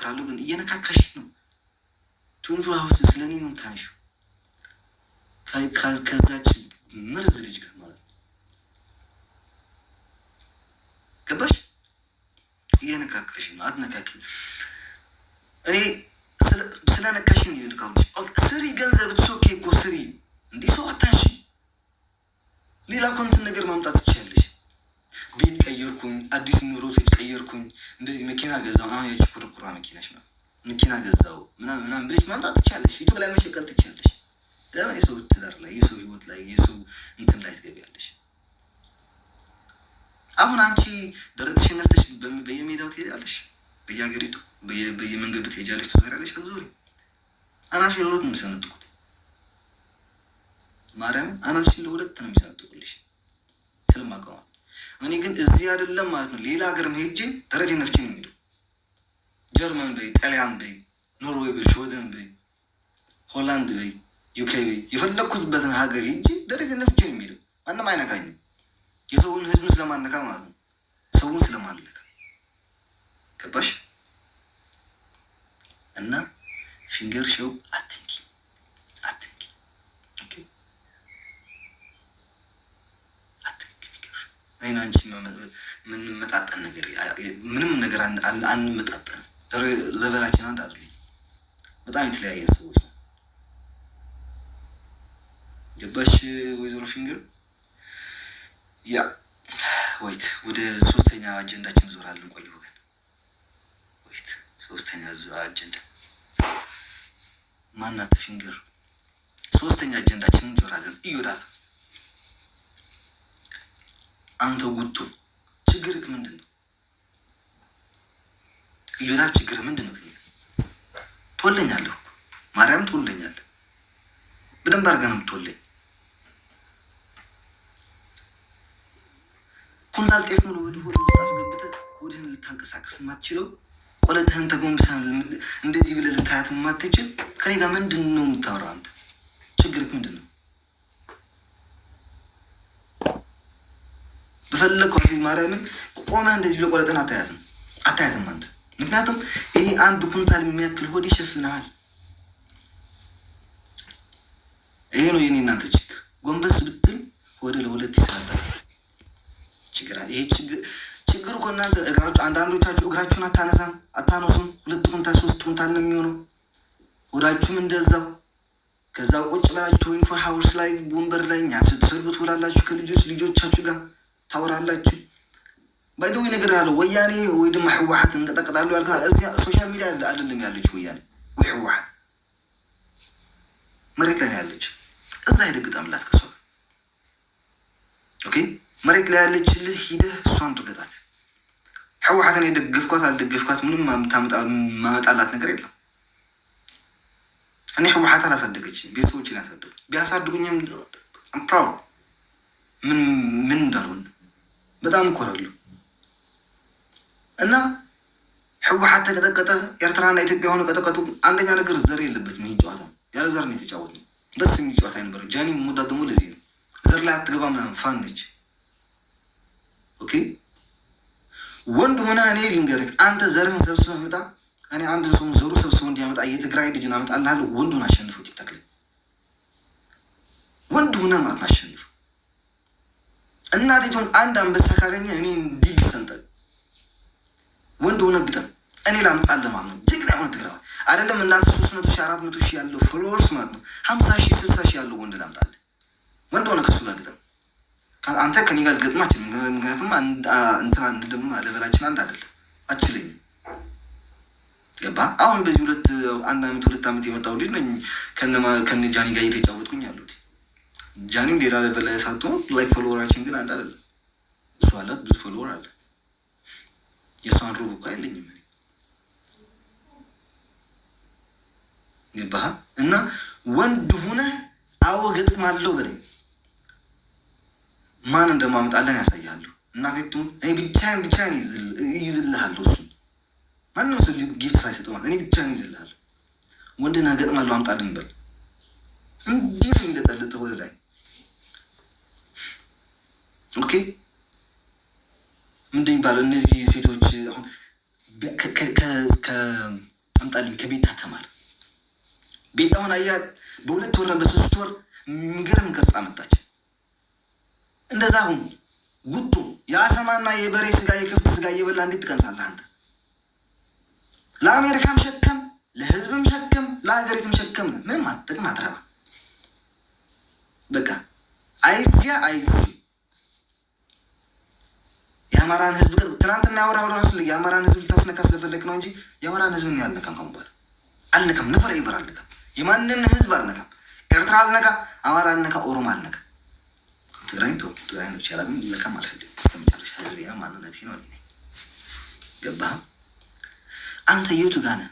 ሞክራለሁ ግን እየነካካሽ ነው። 24 hours ስለኔ ነው ታንሺው ከዛች መርዝ ልጅ ጋር ማለት ነው። ገባሽ? እየነካካሽ ነው። አትነካኪኝ። እኔ ስለነካሽኝ ይልካውልሽ ስሪ ገንዘብ ትሶኬ እኮ ስሪ እንዲህ ሰው አታንሺ። ሌላ ኮንትን ነገር ማምጣት ትችያለሽ። ቤት ቀየርኩኝ፣ አዲስ ኑሮቶች ቀየርኩኝ፣ እንደዚህ መኪና ገዛው። አሁን ያቺ ኩርኩራ መኪናሽ ነው መኪና ገዛው ምናምን ብለሽ ማምጣት ትችያለሽ። ዩቲዩብ ላይ መሸቀል ትችያለሽ። ለምን የሰው ትዳር ላይ የሰው ህይወት ላይ የሰው እንትን ላይ ትገቢያለሽ? አሁን አንቺ ደረትሽን ነፍተሽ በየሜዳው ትሄዳለሽ፣ በየሀገሪቱ በየመንገዱ ትሄጃለሽ፣ ትዞሪያለሽ። አትዞሪ። አናትሽን ለሁለት ነው የሚሰነጥቁት። ማርያም አናትሽን ለሁለት ነው የሚሰነጥቁልሽ ስለማውቀው። እኔ ግን እዚህ አይደለም ማለት ነው ሌላ ሀገር ሄጄ ደረቴን ነፍቼ ነው የሚሄደው። ጀርመን በይ፣ ጣሊያን በይ፣ ኖርዌይ በይ፣ ስዊድን በይ፣ ሆላንድ በይ፣ ዩኬ በይ፣ የፈለግኩትበትን ሀገር ሄጄ ደረቴን ነፍቼ ነው የሚሄደው። ማንም አይነካኝም። የሰውን ህዝብ ስለማነካ ማለት ነው፣ ሰውን ስለማለካ። ገባሽ? እና ፊንገር ሾው አትንኪ። ኦኬ እኔና አንቺ ምን መጣጣን ነገር ምንም ነገር አንመጣጠን። ለበላችን አንድ አይደለም። በጣም የተለያየ ሰዎች ነው። ገባሽ ወይዘሮ ፊንገር? ያ ወይት ወደ ሶስተኛ አጀንዳችን ዞራለን። ቆይ ወገን ወይት ሶስተኛ አጀንዳ ማናት? ፊንገር ሶስተኛ አጀንዳችን እንዞራለን። ይወዳል አንተ ጉቱ ችግርህ ምንድን ነው? ይወዳል ችግርህ ምንድን ነው? ትወለኛለህ እኮ ማርያም ትወለኛለህ። በደንብ አድርገህ ነው የምትወለኝ። ኩንታል ጤፍ ሙሉ ወደ ሆድ ውስጥ አስገብተህ ወድህን ልታንቀሳቀስ የማትችለው ቆለጥህን ተጎንብሰህ እንደዚህ ብለህ ልታያት የማትችል ከኔ ጋር ምንድን ነው የምታወራው? አንተ ችግርህ ምንድን ነው? በፈለግከው ሴት ማርያምን ቆመህ እንደዚህ ብለህ ቆለጥህን አታያትም አንተ። ምክንያቱም ይሄ አንድ ኩንታል የሚያክል ሆድ ይሸፍንሃል። ይሄ ነው የኔ እናንተ ችግር። ጎንበስ ብትል ወደ ለሁለት ይሰራታል። ይሄ ችግሩ እኮ እናንተ እግራችሁ አንዳንዶቻችሁ እግራችሁን አታነሱም። 2 ኩንታል 3 ኩንታል ነው የሚሆነው። ወዳችሁም እንደዛው። ከዛው ቁጭ ብላችሁ 24 hours ላይ ወንበር ላይ እኛ ስትሰሩ ትውላላችሁ። ልጆቻችሁ ጋር ታወራላችሁ። ባይደው ነገር ያለው ወያኔ ወይ ደግሞ ህወሓት እንቀጠቀጣሉ ያልካል። እዚያ ሶሻል ሚዲያ አይደለም ያለችው ወያኔ ወይ ህወሓት መሬት ላይ ያለችው። እዛ ሄደግጣምላት ከሷ ኦኬ መሬት ላይ ያለችልህ ሂደህ እሷን ትገጣት። ህወሓትን የደገፍኳት አልደገፍኳት ምንም ማመጣላት ነገር የለም። እኔ ህወሓት አላሳደገችኝ፣ ቤተሰቦችን ያሳደጉ። ቢያሳድጉኝም አም ፕራውድ ምን እንዳልሆነ በጣም እኮራለሁ። እና ህወሓት ተቀጠቀጠ፣ ኤርትራና ኢትዮጵያ ሆነ ቀጠቀጡ። አንደኛ ነገር ዘር የለበትም። ይሄን ጨዋታ ያለ ዘር ነው የተጫወትነው። ደስ የሚል ጨዋታ ነበር። ጃኒ ሙዳ ደግሞ ለዚህ ነው ዘር ላይ አትገባ ምናምን ፋን ነች። ኦኬ ወንድ ሆነ እኔ ልንገርህ፣ አንተ ዘርህን ሰብስበህ መጣ። እኔ አንድን ሰው ዘሩ ሰብስበው እንዲያመጣ የትግራይ ልጅን አመጣልሃለሁ። ወንዱን አሸንፈው ትተክለ ወንድ ሆነ ማለት አሸንፈው። እናቴቱን አንድ አንበሳ ካገኘ እኔ እንዲህ ይሰንጠል። ወንድ ሆነ ግጠም እኔ ላምጣልህ ማለት ነው። ጀግና ሆነ ትግራይ አይደለም እናንተ 300 ሺህ 400 ሺህ ያለው ፎሎወርስ ማለት ነው 50 ሺህ 60 ሺህ ያለው ወንድ ላምጣልህ። ወንድ ሆነ ከሱ ጋር ግጠም። አንተ ከኔ ጋር ልገጥማችን። ምክንያቱም እንትና እንደም ለበላችን አንድ አይደለም። አችልኝ ገባ? አሁን በዚህ 1 ዓመት 2 ዓመት የመጣው ልጅ ነኝ ከነ ጃኒ ጋር እየተጫወትኩኝ ያሉት። ጃኒም ሌላ ለበላ ያሳጡ ላይክ ፎሎወራችን ግን አንድ አይደለም። እሱ አላት ብዙ ፎሎወር አለ። የሷን ሩብ እኮ አይለኝም እኔ ገባ? እና ወንድ ሆነ አዎ ገጥማለሁ በለኝ። ማን እንደማመጣለን ያሳያለሁ። እናቴቱ እኔ ብቻዬን ይዝልሃለሁ። እሱ ማንም ሰው ጊፍት ሳይሰጠው ማለት እኔ ብቻዬን ይዝልሃለሁ። ወንድና ገጥማለሁ አምጣልን በል። እንዲህ ነው የሚለጠልጠው ወደ ላይ። ኦኬ ምንድን ይባላል? እነዚህ ሴቶች አሁን አምጣልኝ ከቤታ ተማር። ቤታውን አያት በ2 ወር በ3 ወር የሚገርም ቅርጽ አመጣች። እንደዛ ሁኑ። ጉቶ የአሰማና የበሬ ስጋ የከብት ስጋ እየበላ እንዴት ትቀንሳለህ አንተ? ለአሜሪካም ሸከም፣ ለህዝብም ሸከም፣ ለሀገሪቱም ሸከም። ምንም አትጠቅም አትረባ። በቃ አይዚያ የአማራን ህዝብ ትናንትና ያወራው ራስ የአማራን ህዝብ ልታስነካ ስለፈለግ ነው እንጂ የአማራን ህዝብ ነው ያልነካም። ካሁን በኋላ አልነካም። ነፈር ይበር አልነካም። የማንን ህዝብ አልነካም። ኤርትራ አልነካ፣ አማራ አልነካ፣ ኦሮሞ አልነካ። ትግራይ ነው ይችላል። ምን ለካም አልፈልግም። እስከመጨረሻ ህዝብ ያ ማንነቴ ነው እኔ። ገባህ? አንተ የቱ ጋር ነህ?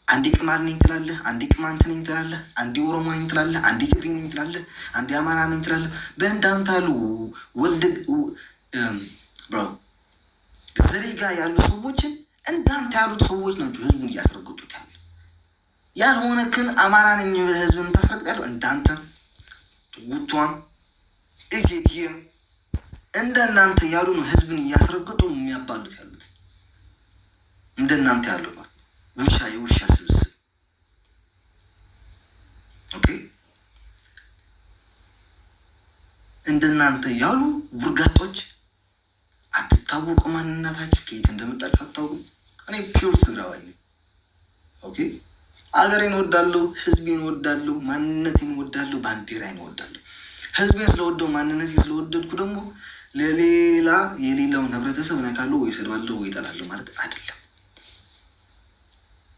አንዴ ቅማል ነኝ ትላለህ፣ አንዴ ቅማንት ነኝ ትላለህ፣ አንዴ ኦሮሞ ነኝ ትላለህ፣ አንዴ ትግሬ ነኝ ትላለህ፣ አንዴ አማራ ነኝ ትላለህ። በእንዳንተ ያሉ ወልድ ብሮ ዘሬ ጋር ያሉ ሰዎችን እንዳንተ ያሉት ሰዎች ናቸው ህዝቡን እያስረግጡት ያሉ። ያልሆነ ግን አማራ ነኝ ብለህ ህዝብን ታስረግጥ ያለው እንዳንተ ጉቷን እቴትዬ እንደናንተ ያሉ ነው ህዝብን እያስረግጡ የሚያባሉት ያሉት። እንደናንተ ያሉ ማለት ውሻ የውሻ ስብስብ። ኦኬ እንደናንተ ያሉ ውርጋጦች አትታወቁ። ማንነታችሁ ከየት እንደመጣችሁ አታውቁም። እኔ ፒውር ትግራዋይ ነኝ። ኦኬ አገሬን ወዳለሁ፣ ህዝቤን ወዳለሁ፣ ማንነቴን ወዳለሁ፣ ባንዲራዬን ወዳለሁ። ህዝቤን ስለወደው ማንነቴን ስለወደድኩ ደግሞ ለሌላ የሌላውን ህብረተሰብ ነካለሁ ወይ ሰድባለሁ ወይ እጠላለሁ ማለት አይደለም።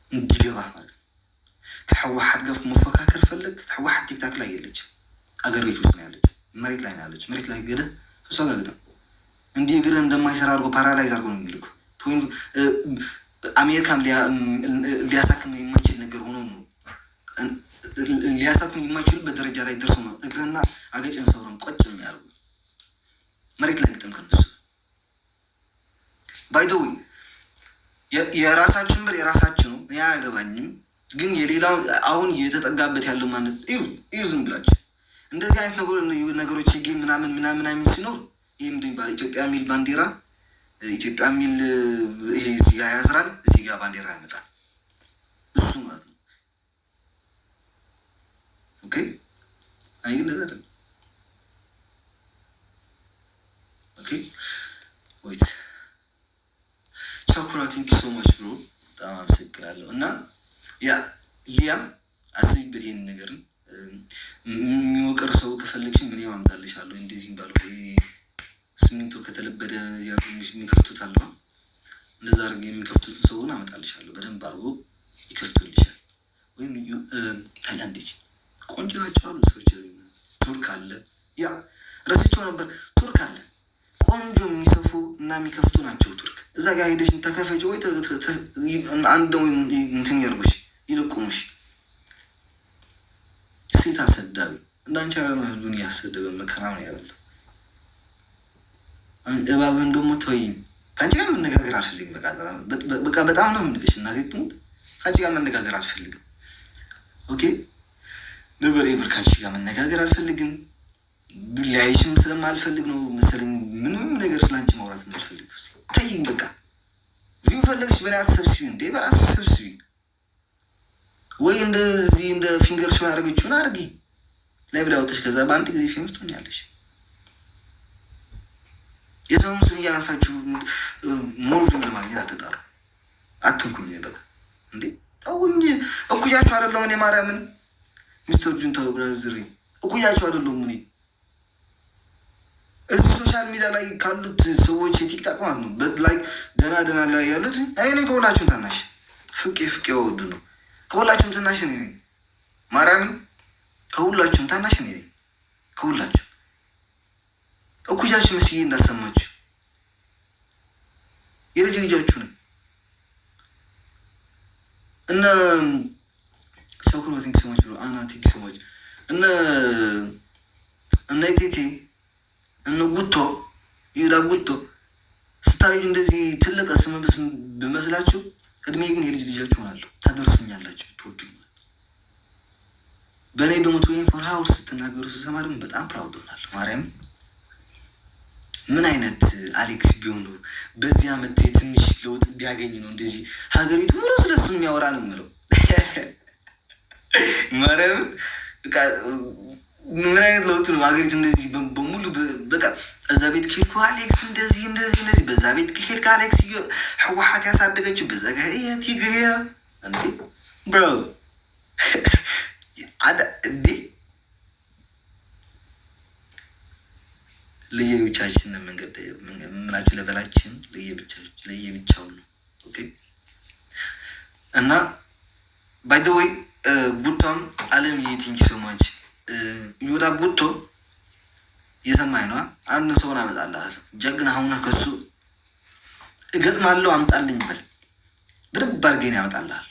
እንዲገባ ማለት ነው። ከህወሓት ጋር መፈካከር ፈለግ ህወሓት ቲክታክ ላይ የለችም፣ አገር ቤት ውስጥ ነው ያለችው። መሬት ላይ ነው ያለችው። መሬት ላይ ገደ እሷ ጋር ግጠም እንዲህ እግር እንደማይሰራ አድርጎ ፓራላይዝ አድርጎ ነው የሚልኩ። አሜሪካም ሊያሳክም የማይችል ነገር ሆኖ ነው ሊያሳክም የማይችልበት ደረጃ ላይ ደርሶ ነው እግርና አገጭን ሰብረን ቆጭ የሚያደርጉ። መሬት ላይ ግጠም ከነሱ ባይደዊ የራሳችን ብር የራሳችን ነው። እኔ አያገባኝም። ግን የሌላው አሁን እየተጠጋበት ያለው ማለት እዩ ዝም ብላችሁ እንደዚህ አይነት ነገሮች ጌም ምናምን ሲኖር ይህ ምንድን ይባላል? ኢትዮጵያ የሚል ባንዲራ ኢትዮጵያ የሚል ይሄ እዚህ ጋር ያስራል፣ እዚህ ጋር ባንዲራ ያመጣል። እሱ ማለት ነው። ኦኬ አይ ግን እንደዛ አይደለም። ኦኬ ወይት ቻኩራ ቲንክ ሶ ማች ብሮ በጣም አመሰግናለሁ። እና ያ ሊያ አስቢበት ይሄን ነገር የሚወቀር ሰው ከፈለግሽ ምን ያማምጣልሻለሁ። እንደዚህ ባለው ስሚንቶ ከተለበደ ያሉ የሚከፍቱት አለ። እንደዛ አድርገው የሚከፍቱትን ሰውን አመጣልሻለሁ። በደንብ አድርጎ ይከፍቱልሻል። ወይም ታይላንድ ቆንጆ ናቸው አሉ ሰዎች። ቱርክ አለ። ያ ረስቸው ነበር። ቱርክ አለ ቆንጆ የሚሰፉ እና የሚከፍቱ ናቸው። ቱርክ እዛ ጋር ሄደሽ ተከፈጅ ወይ አንድ ወይ እንትን ያርጉሽ ይልቁሙሽ። ሴት አሰዳቢ እንዳንቺ ያለው ህዝቡን እያሰደበ መከራ ነው ያለው። እባብን ደግሞ ተወይኝ። ከአንቺ ጋር መነጋገር አልፈልግም። በቃ በጣም ነው የምንልሽ። እናቴ ትሙት ከአንቺ ጋር መነጋገር አልፈልግም። ኦኬ ነበር ኤቨር ከአንቺ ጋር መነጋገር አልፈልግም። ሊያይሽም ስለማልፈልግ ነው መሰለኝ ምንም ነገር ስላንቺ ማውራት እንዳልፈልግ። ተይኝ በቃ። ቪው ፈለግሽ በላይ አትሰብስቢ እንዴ፣ በራስሽ ሰብስቢ። ወይ እንደዚህ እንደ ፊንገር ሾው ያደረገችውን አድርጊ ላይ ብላ ወጥሽ። ከዛ በአንድ ጊዜ ፌመስ ትሆኛለሽ። የሰውን ስም እያነሳችሁ ሞር ፊልም ለማግኘት አትጣሩ። አትንኩኝ በቃ እንዴ ታውኝ። እኩያችሁ አይደለሁም እኔ ማርያምን ሚስተር ጁንታው ብራዝሪ እኩያችሁ አይደለሁም እኔ። እዚህ ሶሻል ሚዲያ ላይ ካሉት ሰዎች የቲክታክ ማለት ነው ላይ ደና ላይ ያሉት እኔ ነኝ። ከሁላችሁም ታናሽ ፍቄ ወዱ ነው። ከሁላችሁም ታናሽ እኔ ነኝ ማርያምን። ከሁላችሁም ታናሽ እኔ ነኝ። ከሁላችሁ እኩያችሁ መስዬ እንዳልሰማችሁ የልጅ ልጃችሁ ነኝ። እነ ሾክሮ ቲንክ ሰሞች ብሎ አና ቲንክ ሰሞች እነ ኢቴቴ እነ ጉቶ ይሁዳ ጉቶ ስታዩ እንደዚህ ትልቅ ስመብስ ብመስላችሁ እድሜ ግን የልጅ ልጃችሁ ሆናለሁ። ታደርሱኛላችሁ ትወዱኝ። በእኔ ደግሞ 24 ሀውርስ ስትናገሩ ስሰማ ደግሞ በጣም ፕራውድ ሆናለሁ። ማርያም ምን አይነት አሌክስ ቢሆን ነው በዚህ አመት ትንሽ ለውጥ ቢያገኝ ነው እንደዚህ ሀገሪቱ ሙሉ ስለሱ የሚያወራ ነው የምለው። ማረም ምን አይነት ለውጥ ነው ሀገሪቱ እንደዚህ በሙሉ በቃ እዛ ቤት ከሄድኩ አሌክስ እንደዚህ በዛ ቤት ከሄድኩ አሌክስ ህወሓት ያሳደገችው በዛ ጋር ትግሪያ እንዴ ብሮ እንዴ ለየብቻችን መንገድ ምናችሁ ለበላችን ለየብቻው ነው። ኦኬ እና ባይ ዘ ወይ ቡቶም አለም ቲንክ ሶ ማች ይወዳ ቡቶ የሰማይ ነው። አንድ ሰው ነው አመጣልህ ጀግና ሆነ ከሱ እገጥማለሁ አምጣልኝ በል በደንብ አድርገን ያመጣልህ።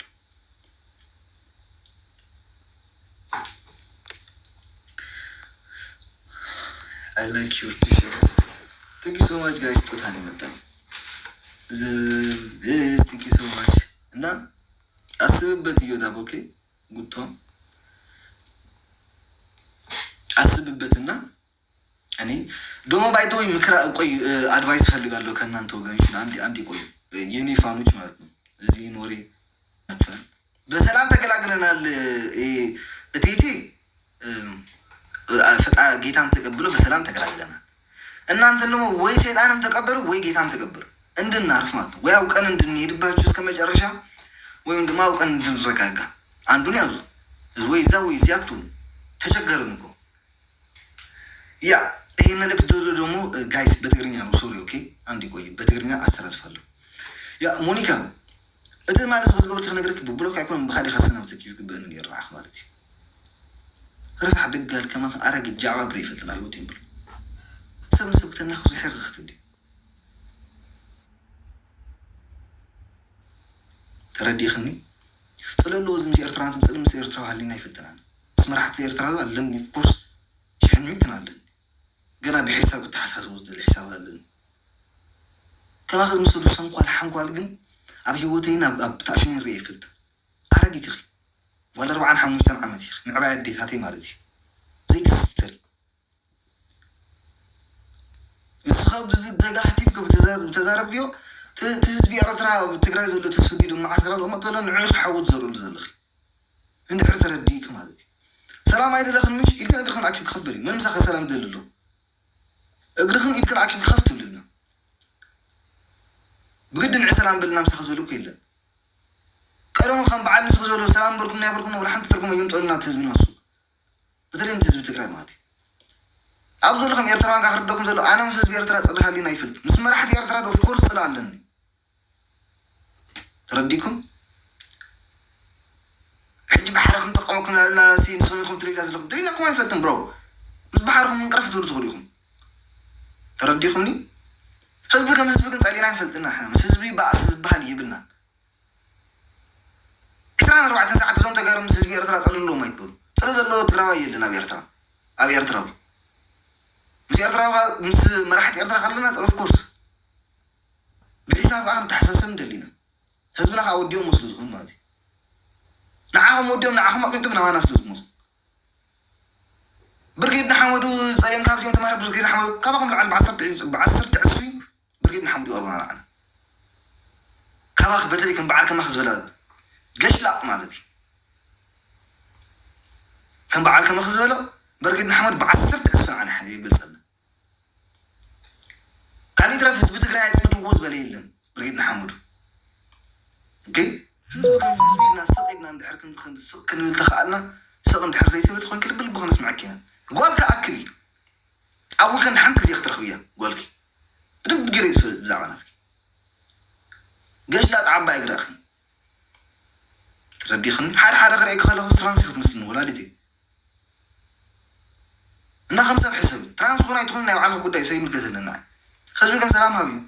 I like your t-shirt. Thank you so much guys. ቶታል ይመጣል thank you so much እና አስብበት ይወዳብ ኦኬ ጉቶ አስብበትና እኔ ደሞ ባይዶይ ምክራ ቆይ አድቫይስ ፈልጋለሁ ከእናንተ ወገኖች አንድ ቆይ የኔ ፋኖች ማለት ነው እዚህ ኖሬ ናቸው በሰላም ተገላግለናል እቴቴ ጌታን ተቀብሎ በሰላም ተገላግለናል። እናንተ ደግሞ ወይ ሰይጣንን ተቀበሉ ወይ ጌታን ተቀበሉ እንድናርፍ ማለት ነው። ወይ አውቀን እንድንሄድባችሁ እስከ መጨረሻ ወይም ደግሞ አውቀን እንድንረጋጋ አንዱን ያዙ ወይ እዛ ወይ እዚያ አትሁኑ። ተቸገርን እኮ ያ ይሄ መልእክት ደግሞ ጋይስ በትግርኛ ነው ሶሪ ኦኬ አንድ ቆይ በትግርኛ አስተላልፋለሁ። ያ ሞኒካ እተ ማለት ወዝገበር ከነገርክ ብብሎክ አይኮን በኻሊ ኸስናው ተኪዝ ግበን ይራህ ማለት رسح دقال كما أرق الجعبة بريفلت لا يوتين بلو سبت ناخذ حق اختدي تردي خني صلى الله وزم سير ترانت مسلم سير تراو هاللينا يفتنان اسم راح تسير تراو لني في كورس شحن ميتنا لن قنا بحساب التحساس وزد الحساب هاللن كما أخذ مسلو سنقوال حنقوال قن أبي هوتين أبتعشني ريفلت أرقي تخي ولا 4 عامات يخ من عباد ديتاتي مالتي زي تستر الصخاب دقا حتيفك بتزارب يو تهزبي أرترا بتقرأي زولة تسوديد ومع عسكرات وما طلع نعيش حاول زرول زلخي عند حرتر الديك مالتي سلام عيد لخن مش يمكن أقرخن عكيب خفبري من مساخ سلام دللو أقرخن يمكن عكيب خفتم لنا بقد نعي سلام بلنا مساخ زبلوك إلا قالوا خم بعد نسخ زولو سلام بركم نابركم ولا حتى تركم يوم تقولنا تهزمنا السوق بدل انت تهزم تقرأ مادي أبزو لكم يرتران قاخر دوكم زولو أنا مسز بيرترا صلها لي نايفلت مسمى راح يرترا دو في كورس صلاه لني ترديكم حجي بحركم تقومكم لنا سي نسويكم تريد لازلكم دينكم وين فتن برو مس بحركم نقرفت ولو تخليكم ترديكمني حزبكم حزبكم صالينا نفلتنا احنا مس حزبي باس بحال يبلنا 24 ساعة زوم تقارم مسز بيرترا صللو ما يتبلو صلو زلو تقراوا يلنا بيرترا أبي يرترا مس يرترا مس مرحت يرترا خلنا صلو في كورس بحساب عام تحسسم دلينا حزبنا خاوديهم مسلوز خون مادي نعاهم وديهم نعاهم ما كنتم نوانا سلوز موس برقيد نحمدو صايم كابتن تمار برقيد نحمدو كابكم لعل بعصر تعسوي برقيد نحمدو أربعة لعنا كابك بتلي كم بعد كم أخذ بلاد قش لا مالتي كم بعد كم أخذ بلاد برقيد نحمد بعصر تعسوي عن حبيب بالسنة كان يدرى في حزب تقرأ حزب توز بليلن برقيد نحمدو اوكي حزبكم حزبنا سقينا ندحر كنت سق كن التخالنا سق ندحر زيتي ولا تكون كل بالبغ نسمع كينا قولك اكبي اول كان حنتك زي اخترخ بيا قولك بدك تقري بزعباناتك قاش لا تعبى يقرا اخي تردي خن حال اخر خلاه ترانسيت مسلم ولادتي انا 5 بحساب ترانس كون يدخلنا على قداي سي ملكتنا حزبكم سلام هابيو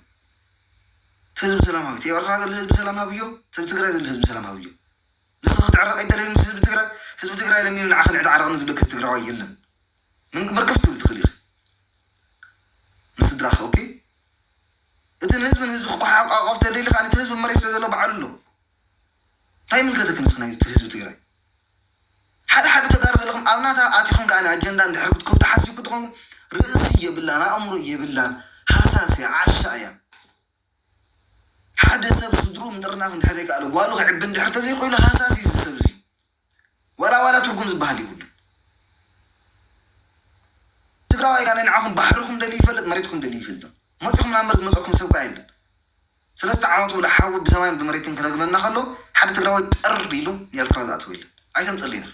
حزب سلام هابيو تي ورثنا الحزب سلام هابيو تبتقرا الحزب سلام هابيو نسخ تعرق ايدر حزب تقرا لمين العخل عد عرق نزل لك تقرا يلا من مركفت تخليخ مسدراخ اوكي اذن حزب خو قفت لي خاني حزب مريس لزلو بعلو تايم الكتك نسخنا حزب تقرا حد تقارف لكم ابناتا اتيكم كان اجندا ندحركت كفت حسيب كتكم رئيسيه بالله انا امر يبلان حساسي عشا يا حد سب صدرو مدرنا في الحزيك قالوا والو عب اندحر تزي خويله حساسي سبزي ولا تركم زبالي يقول تقراوا كان نعرفون بحركم دلي يفلت مريتكم دلي يفلت ما تخم نمرز مزقكم سبق عيل ثلاثه عامات ولا حاول بسماين بمريتين كنغبنا خلو حد تقراوا طر يلو يالترازات ويل ايتم صلينا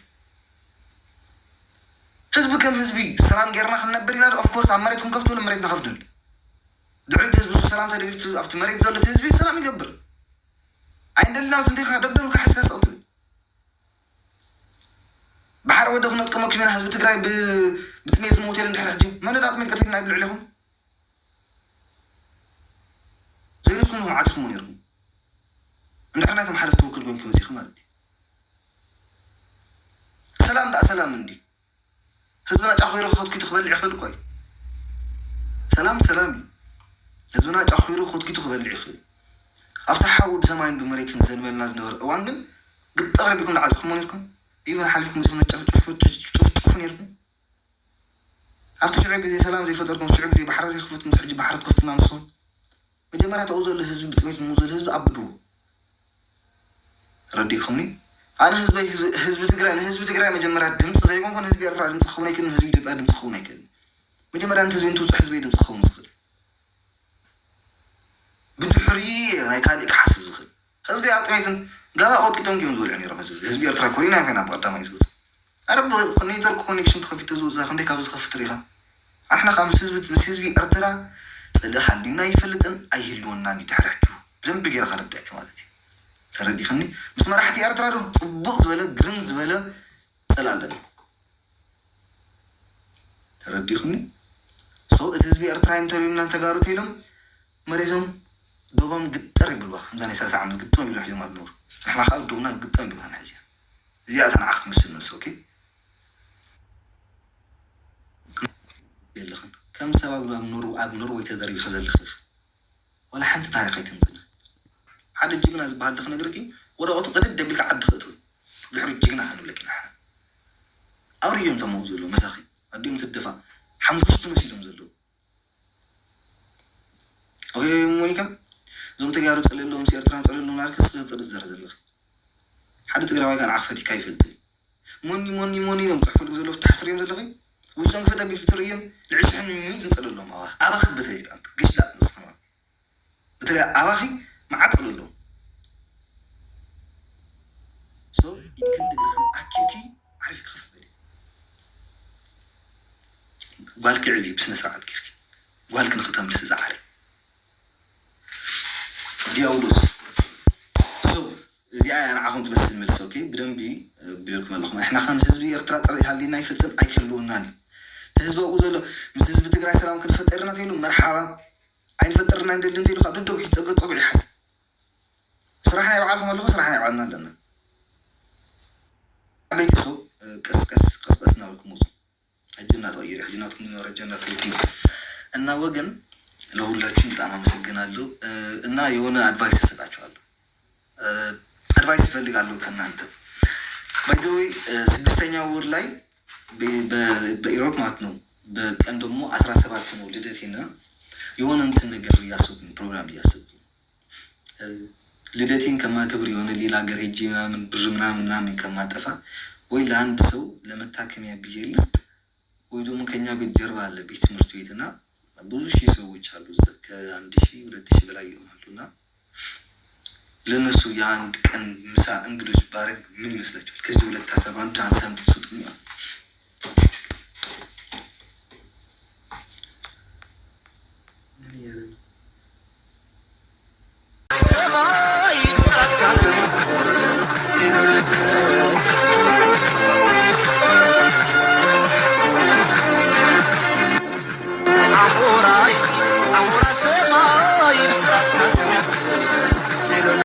حزب كم حزبي سلام غيرنا خنبرينا اوف كورس عمريتكم كفتوا لمريتنا خفدل دعيت حزب سلام تدريفت افت مريت زولت حزبي سلام يقبر عند الله تنتي خددو كحساس اوت بحر ودغ نطقمك من حزب تግራይ بتميز موتيل اندحر حجي من دات من قتلنا يبلع لهم زينكم عاتكم ونيركم اندحرناكم حلف توكل بينكم مسيخ مالتي سلام دا سلام اندي حزبنا اخيرو خدكي تخبل يخل كوي سلام حزبنا اخيرو خدكي تخبل يخل افتحوا بسماين بمريت نزلنا زنور وانغن قطر بكم عاتكم ونيركم يبغى حالكم مسكون تشوفوا نيركم عرفتوا شو عقد سلام زي فتركم شو عقد زي بحر زي خفت مسحج بحر كفتنا نصون مجمرة توزل الحزب بتميز موزل الحزب أبدوه رديكمني أنا حزب تقرأ مجمرة دمس زي ما كون حزب يرترى دمس خوني كن حزب يبقى دمس خوني كن مجمرة أنت زين توز حزب دمس خون زخل بدحرية أنا كان حاسب زخل حزب يعطيتن قال أوت كتوم جيم زول يعني رمز حزب يرترى كورينا كان أبغى دام يزوج أرب خلني ترك كونيكشن تخفي تزوج خلني كابز خفي طريقة احنا خمس حزب ارترى صدق حلينا يفلتن ايهلونا نتحرجو بذنب غير خردك مالتي تردي خني بس ما راحتي ارترى دو صبق زبله جرم زبله صلالن تردي خني سو حزب ارترى انتريمنا تغاروت يلم مريزم دوبام قطر يبلوا مزاني 3 عام قطم يبلوا حزب ما نور احنا خالد دوبنا قطم يبلوا نحجي زياده عقد مسن اوكي كم سبب أبنور ويتدري خزل خخ ولا حنت تاريخي تنزل حد الجبنة زبالة دخل نقركي ولا وتقدر دبلك عد خطوي بحر الجبنة هنو لكن إحنا أوريهم تموزلو مساخي أديهم تدفع حموشت مسيلهم زلو أوكي مونيكا زوم تجارو تقول لهم سيرتران تقول لهم نارك صغير الزرزلة حد تقرأ كان عقفتي كيف التي موني يوم تحفل زلو في تحصريهم زلو وزون كفتا بيفتريم العشرين ميت نصل لهم أباخي بتريد أنت قش لا نصخما بتريد أباخي ما عاد صل لهم سو يتكن دقيقة أكيوكي عارف يخف بدي والك عبي بس نسرعت كيرك والك نختم لسه زعري دياولوس سو زي أنا عاقمت بس الملس أوكي بدنبي بيركم اللهم إحنا خمس حزبي ارترات رأي حالي نايفتن أيكلوناني حزب أقول مس حزب تقرأ سلام كل فترنا تيلو مرحبا عين فترنا ندل تيلو خدوا دو يستقبل طبيعي حسن صراحة يبعالكم الله صراحة يبعالنا لنا بيت سو قصنا لكم وصل الجنة تغير الجنة من ورا الجنة تودي إننا وجن لو لا كنت أنا مسجنا له إننا يونا أدفايس سبعة أدفايس فلقي قالوا كنا أنت بدوي سبستانيا وورلاي بإيروب ماتنو بأندمو 17 سنة لدتنا يونا أنت نجر ياسوب برنامج ياسوب لدتين كما كبر يونا اللي لا جريجي من برنامج من كما تفا ويلا عند سو لما تحكم يا بيجلست ويدوم كنيا بيتجرب على بيت مرتبطنا ብዙ ሺህ ሰዎች አሉ ከአንድ ሺህ 2000 በላይ ይሆናሉና ለነሱ የአንድ ቀን ምሳ እንግዶች ባረግ ምን ይመስላችኋል? ከዚህ ሁለት ሀሳብ አንድ ሀሳብ ትሰጡኝ።